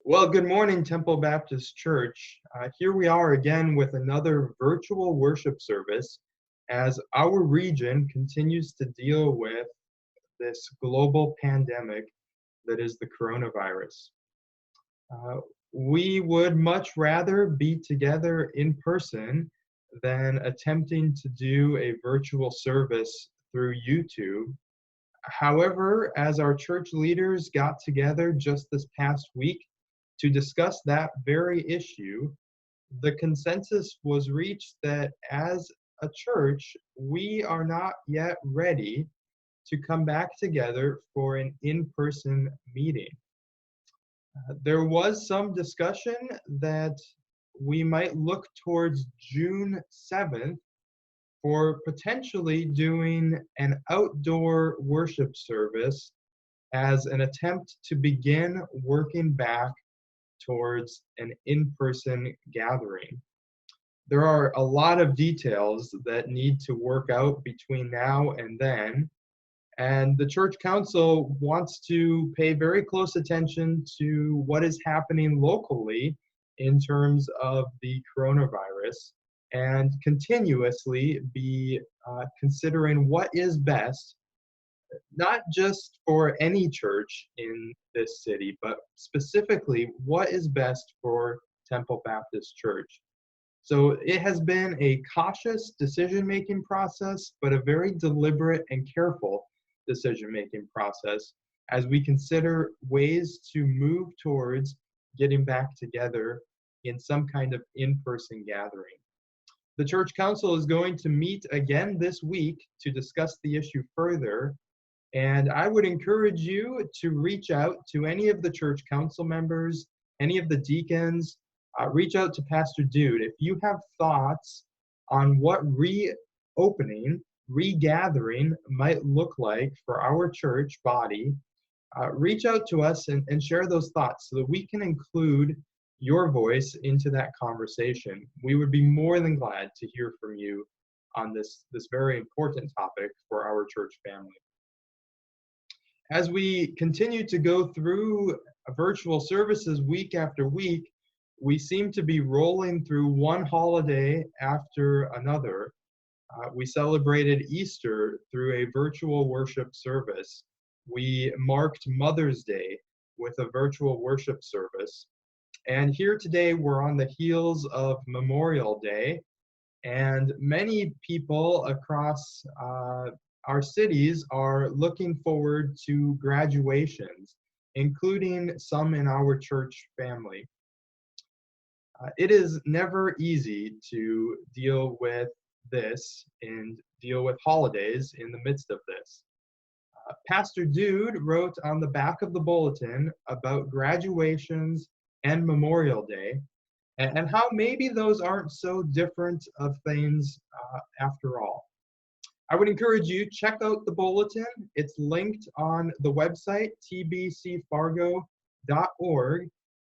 Well, good morning, Temple Baptist Church. Here we are again with another virtual worship service as our region continues to deal with this global pandemic that is the coronavirus. Uh, we would much rather be together in person than attempting to do a virtual service through YouTube. However, as our church leaders got together just this past week to discuss that very issue, the consensus was reached that as a church, we are not yet ready to come back together for an in person meeting. There was some discussion that we might look towards June 7th for potentially doing an outdoor worship service as an attempt to begin working back towards an in-person gathering. There are a lot of details that need to work out between now and then, and the church council wants to pay very close attention to what is happening locally in terms of the coronavirus and continuously be considering what is best, not just for any church in this city, but specifically what is best for Temple Baptist Church. So it has been a cautious decision making process, but a very deliberate and careful decision making process as we consider ways to move towards getting back together in some kind of in person gathering. The Church Council is going to meet again this week to discuss the issue further, and I would encourage you to reach out to any of the church council members, any of the deacons, reach out to Pastor Dude. If you have thoughts on what reopening, regathering might look like for our church body, reach out to us and share those thoughts so that we can include your voice into that conversation. We would be more than glad to hear from you on this very important topic for our church family. As we continue to go through virtual services week after week, we seem to be rolling through one holiday after another. We celebrated Easter through a virtual worship service. We marked Mother's Day with a virtual worship service. And here today, we're on the heels of Memorial Day, and many people across our cities are looking forward to graduations, including some in our church family. It is never easy to deal with this and deal with holidays in the midst of this. Pastor Dude wrote on the back of the bulletin about graduations and Memorial Day, and how maybe those aren't so different of things after all. I would encourage you, check out the bulletin. It's linked on the website, tbcfargo.org,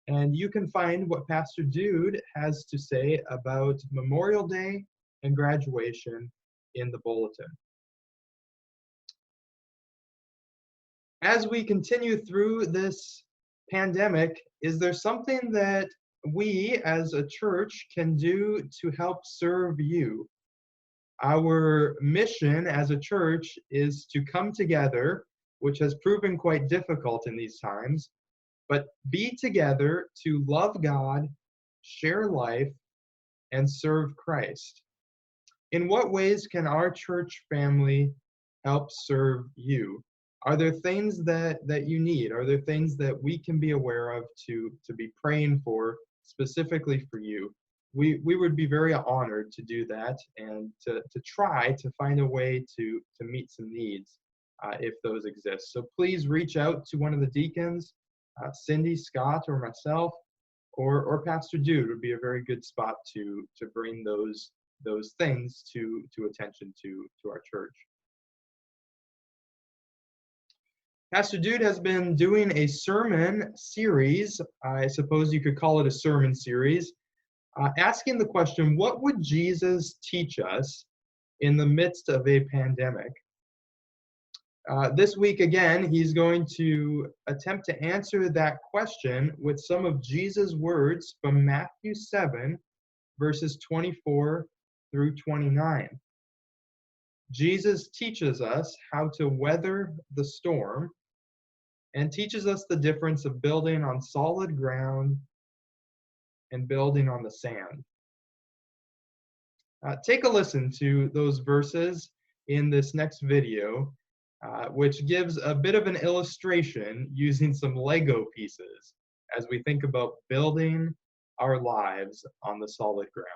and you can find what Pastor Dude has to say about Memorial Day and graduation in the bulletin. As we continue through this pandemic, is there something that we as a church can do to help serve you? Our mission as a church is to come together, which has proven quite difficult in these times, but be together to love God, share life, and serve Christ. In what ways can our church family help serve you? Are there things that you need? Are there things that we can be aware of to be praying for specifically for you? We would be very honored to do that and to try to find a way to meet some needs if those exist. So please reach out to one of the deacons, Cindy, Scott, or myself, or Pastor Dude would be a very good spot to bring those things to attention to our church. Pastor Dude has been doing a sermon series, I suppose you could call it a sermon series, asking the question, what would Jesus teach us in the midst of a pandemic? This week, again, he's going to attempt to answer that question with some of Jesus' words from Matthew 7, verses 24 through 29. Jesus teaches us how to weather the storm and teaches us the difference of building on solid ground and building on the sand. Take a listen to those verses in this next video, which gives a bit of an illustration using some Lego pieces as we think about building our lives on the solid ground.